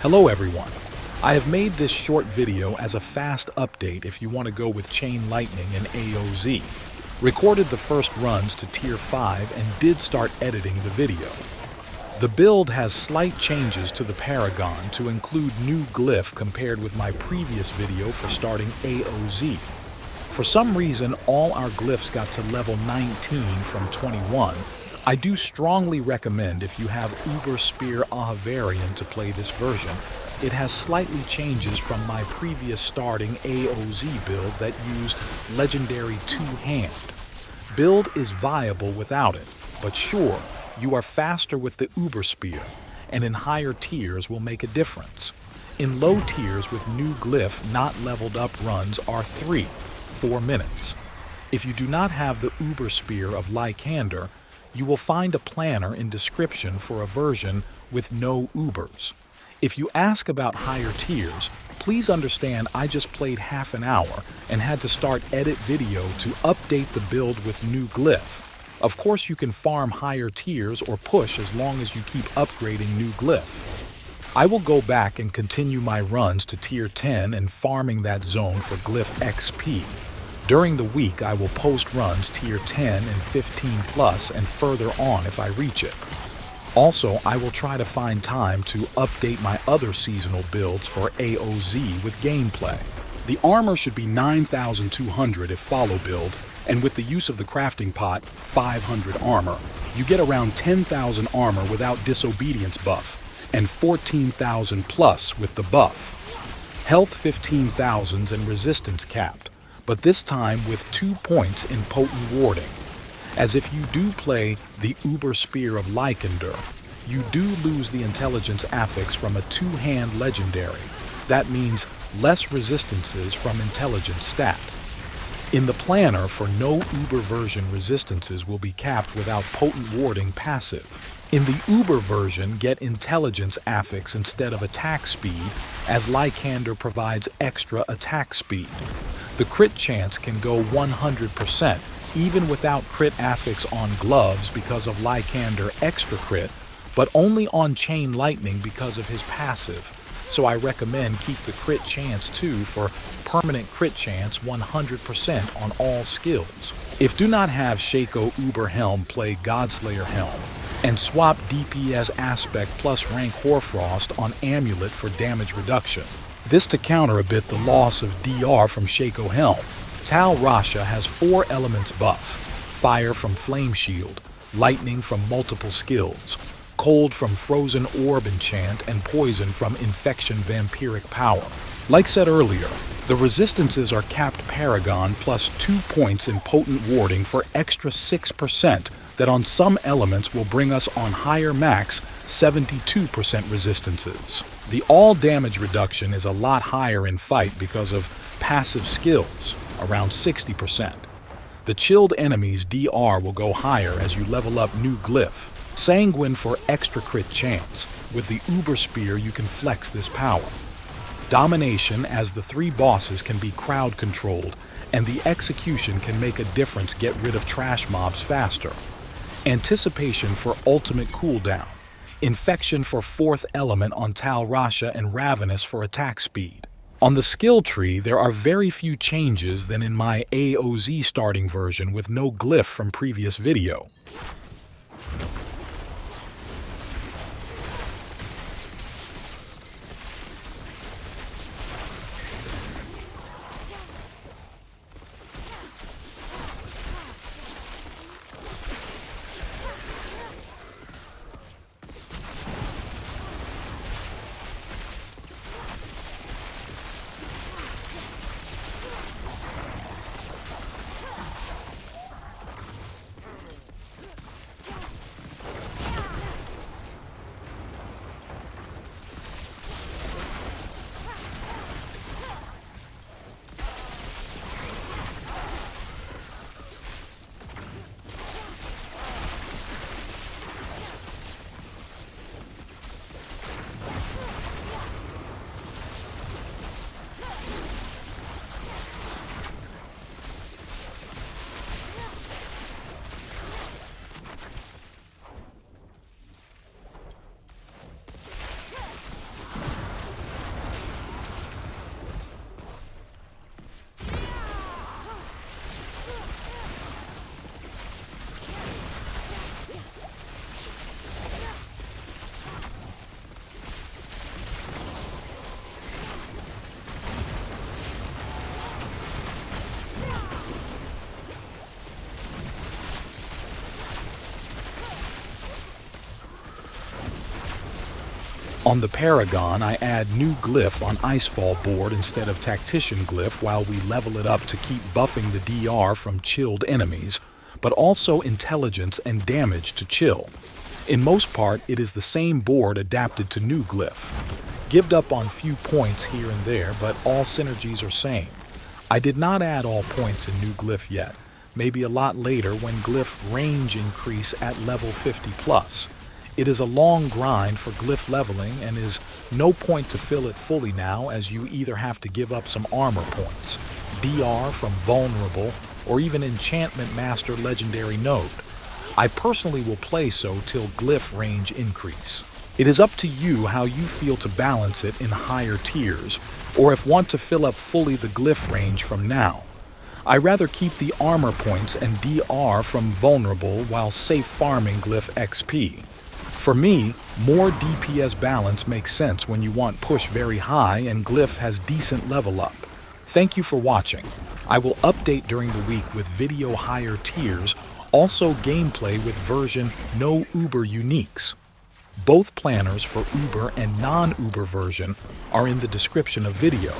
Hello everyone. I have made this short video as a fast update if you want to go with Chain Lightning and AoZ. Recorded the first runs to Tier 5 and did start editing the video. The build has slight changes to the Paragon to include new glyph compared with my previous video for starting AoZ. For some reason, all our glyphs got to level 19 from 21. I do strongly recommend if you have Uber Spear Ahavarian to play this version. It has slightly changes from my previous starting AoZ build that used Legendary 2-Hand. Build is viable without it, but sure, you are faster with the Uber Spear, and in higher tiers will make a difference. In low tiers with new glyph not leveled up runs are 4 minutes. If you do not have the Uber Spear of Lycander, you will find a planner in description for a version with no Ubers. If you ask about higher tiers, please understand I just played half an hour and had to start edit video to update the build with new glyph. Of course you can farm higher tiers or push as long as you keep upgrading new glyph. I will go back and continue my runs to tier 10 and farming that zone for glyph XP. During the week, I will post runs tier 10 and 15 plus and further on if I reach it. Also, I will try to find time to update my other seasonal builds for AoZ with gameplay. The armor should be 9,200 if follow build, and with the use of the crafting pot, 500 armor. You get around 10,000 armor without disobedience buff, and 14,000 plus with the buff. Health 15,000s and resistance capped, but this time with 2 points in potent warding. As if you do play the Uber Spear of Lycander, you do lose the intelligence affix from a 2-hand legendary. That means less resistances from intelligence stat. In the planner for no Uber version, resistances will be capped without potent warding passive. In the Uber version, get intelligence affix instead of attack speed, as Lycander provides extra attack speed. The crit chance can go 100%, even without crit affix on gloves because of Lycander extra crit, but only on Chain Lightning because of his passive. So I recommend keep the crit chance too for permanent crit chance 100% on all skills. If do not have Shaco Uber Helm, play Godslayer Helm, and swap DPS aspect plus rank Hoarfrost on Amulet for damage reduction. This to counter a bit the loss of DR from Shaco Helm. Tal Rasha has 4 elements buff: fire from Flame Shield, lightning from multiple skills, cold from Frozen Orb enchant, and poison from Infection Vampiric Power. Like said earlier, the resistances are capped Paragon plus 2 points in potent warding for extra 6% that on some elements will bring us on higher max 72% resistances. The all damage reduction is a lot higher in fight because of passive skills, around 60%. The chilled enemies DR will go higher as you level up new glyph. Sanguine for extra crit chance. With the Uber Spear you can flex this power. Domination, as the 3 bosses can be crowd controlled, and the execution can make a difference, get rid of trash mobs faster. Anticipation for ultimate cooldown. Infection for 4th element on Tal Rasha, and Ravenous for attack speed. On the skill tree, there are very few changes than in my AoZ starting version with no glyph from previous video. On the Paragon, I add new glyph on Icefall board instead of Tactician glyph while we level it up to keep buffing the DR from chilled enemies, but also intelligence and damage to chill. In most part, it is the same board adapted to new glyph. Gived up on few points here and there, but all synergies are same. I did not add all points in new glyph yet, maybe a lot later when glyph range increase at level 50 plus. It is a long grind for glyph leveling and is no point to fill it fully now, as you either have to give up some armor points, DR from vulnerable, or even enchantment master legendary node. I personally will play so till glyph range increase. It is up to you how you feel to balance it in higher tiers, or if want to fill up fully the glyph range from now. I rather keep the armor points and DR from vulnerable while safe farming glyph XP. For me, more DPS balance makes sense when you want push very high and glyph has decent level up. Thank you for watching. I will update during the week with video higher tiers, also gameplay with version no Uber uniques. Both planners for Uber and non-Uber version are in the description of video.